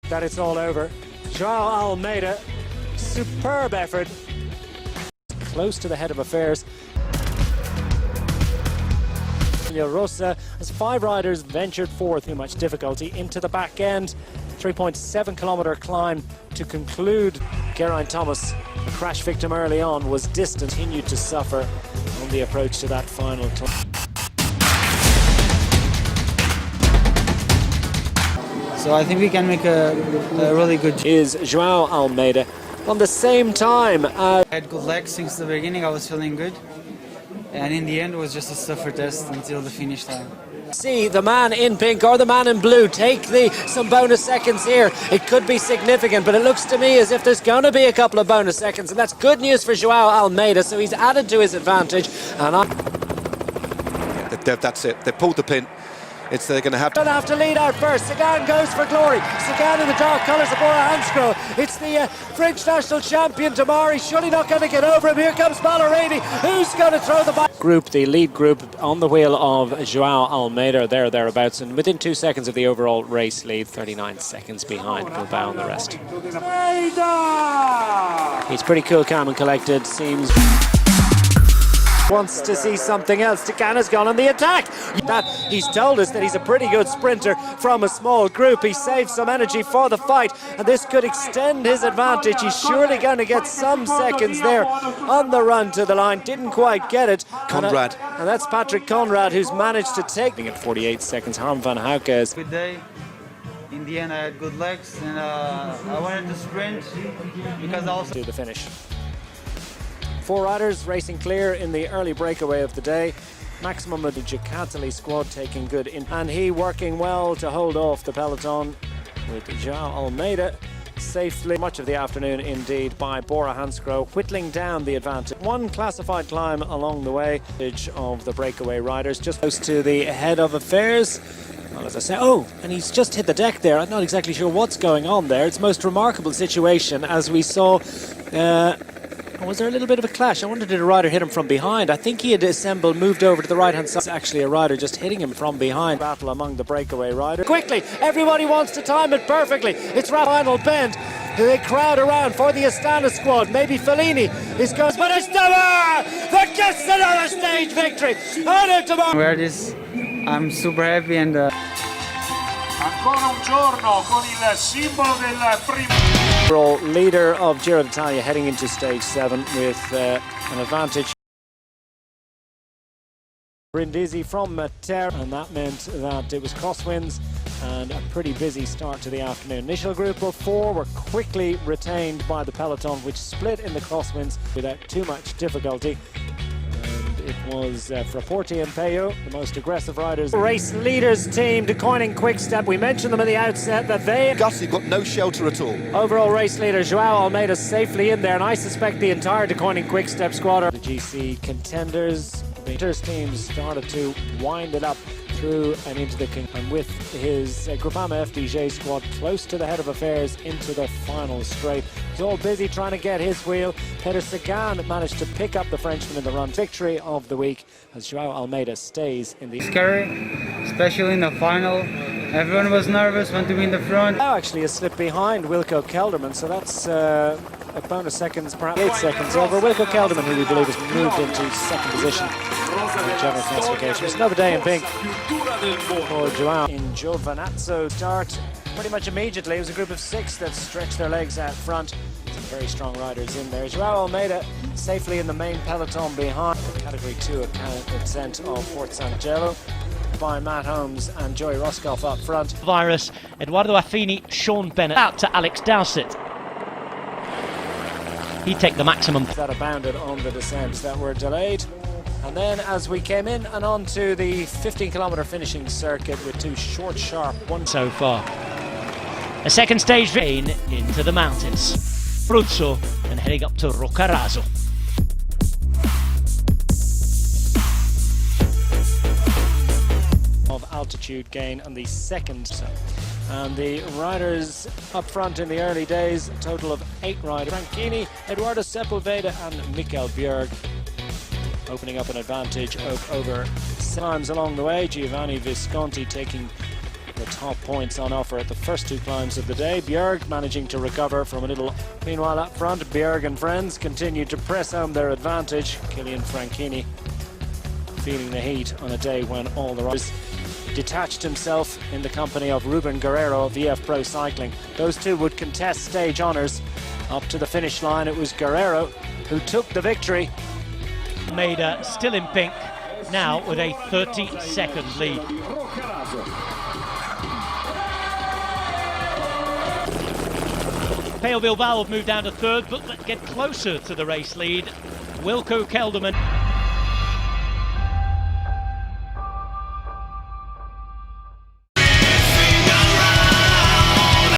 that it's all over. João Almeida, superb effort. Close to the head of affairs. Rosa as 5 riders ventured forth with much difficulty into the back end. 3.7 kilometre climb to conclude. Geraint Thomas, a crash victim early on, was distant, continued to suffer on the approach to that final time. So I think we can make a really good. Is João Almeida on the same time as... I had good legs since the beginning. I was feeling good. And in the end, it was just a suffer test until the finish time. See the man in pink or the man in blue take some bonus seconds here. It could be significant, but it looks to me as if there's going to be a couple of bonus seconds, and that's good news for João Almeida. So he's added to his advantage, and that's it. They pulled the pin. They're going to have to lead out first. Sagan goes for glory. Sagan in the dark colours of Bora Hansgrohe. It's the French national champion Tamari. Surely not going to get over him. Here comes Ballerini. Who's going to throw the ball? Group, the lead group on the wheel of João Almeida, thereabouts, and within 2 seconds of the overall race lead, 39 seconds behind Bilbao and the rest. He's pretty cool, calm and collected, seems... Wants to see something else. Sagan has gone on the attack. That he's told us that he's a pretty good sprinter from a small group. He saved some energy for the fight, and this could extend his advantage. He's surely going to get some seconds there on the run to the line. Didn't quite get it. Conrad. And that's Patrick Conrad, who's managed to take it at 48 seconds. Harm van Houke. Good day. In the end, I had good legs, and I wanted to sprint because I also to the finish. 4 riders racing clear in the early breakaway of the day. Maximum of the Ducati squad taking good in, and he working well to hold off the peloton with João Almeida safely much of the afternoon indeed by Bora Hansgrohe, whittling down the advantage. One classified climb along the way of the breakaway riders, just close to the head of affairs. Well, as I say, and he's just hit the deck there. I'm not exactly sure what's going on there. It's the most remarkable situation, as we saw. Was there a little bit of a clash? I wondered, did a rider hit him from behind? I think he had moved over to the right-hand side. It's actually a rider just hitting him from behind. Battle among the breakaway riders. Quickly, everybody wants to time it perfectly. It's final bend. They crowd around for the Astana squad. Maybe Fellini is going. But it's Tamar that gets another stage victory. Where this, I'm super happy and. Ancora un giorno con il simbolo del primo. Leader of Giro D'Italia heading into stage 7 with an advantage. Brindisi from Terra, and that meant that it was crosswinds and a pretty busy start to the afternoon. Initial group of 4 were quickly retained by the peloton, which split in the crosswinds without too much difficulty. It was Frapporti and Peyo, the most aggressive riders. Race leaders team, DeConing Quickstep. We mentioned them at the outset that they... Gussie got no shelter at all. Overall race leader João Almeida safely in there, and I suspect the entire DeConing Quickstep squad are the GC contenders. The teams started to wind it up through and into the and with his Groupama FDJ squad close to the head of affairs into the final straight. He's all busy trying to get his wheel. Peter Sagan managed to pick up the Frenchman in the run. Victory of the week as João Almeida stays in the... Scary, especially in the final. Everyone was nervous, wanted to be in the front. Now actually a slip behind Wilco Kelderman, so that's a bonus seconds, perhaps 8 seconds over. Wilco Kelderman, who we believe has moved into second position in the general classification. It's another day in pink for João. In Giovinazzo start pretty much immediately. It was a group of 6 that stretched their legs out front. Some very strong riders in there. João Almeida safely in the main peloton behind. Category 2 ascent of Port Sangello by Matt Holmes and Joey Roscoff up front. Virus, Eduardo Affini, Sean Bennett out to Alex Dowsett. He'd take the maximum. That abounded on the descents that were delayed. And then as we came in and on to the 15-kilometre finishing circuit with 2 short, sharp ones so far. A second stage rain into the mountains. Abruzzo and heading up to Roccaraso. Of altitude gain on the second. And the riders up front in the early days, a total of 8 riders. Franchini, Eduardo Sepulveda and Michael Bjerg opening up an advantage of over times along the way. Giovanni Visconti taking the the top points on offer at the first two climbs of the day. Bjerg managing to recover from a little. Meanwhile, up front, Bjerg and friends continued to press home their advantage. Kylian Franchini feeling the heat on a day when all the riders detached himself in the company of Ruben Guerrero of VF Pro Cycling. Those two would contest stage honours. Up to the finish line, it was Guerrero who took the victory. Almeida still in pink, now with a 30-second lead. Pale Bilbao have moved down to third, but get closer to the race lead. Wilco Kelderman.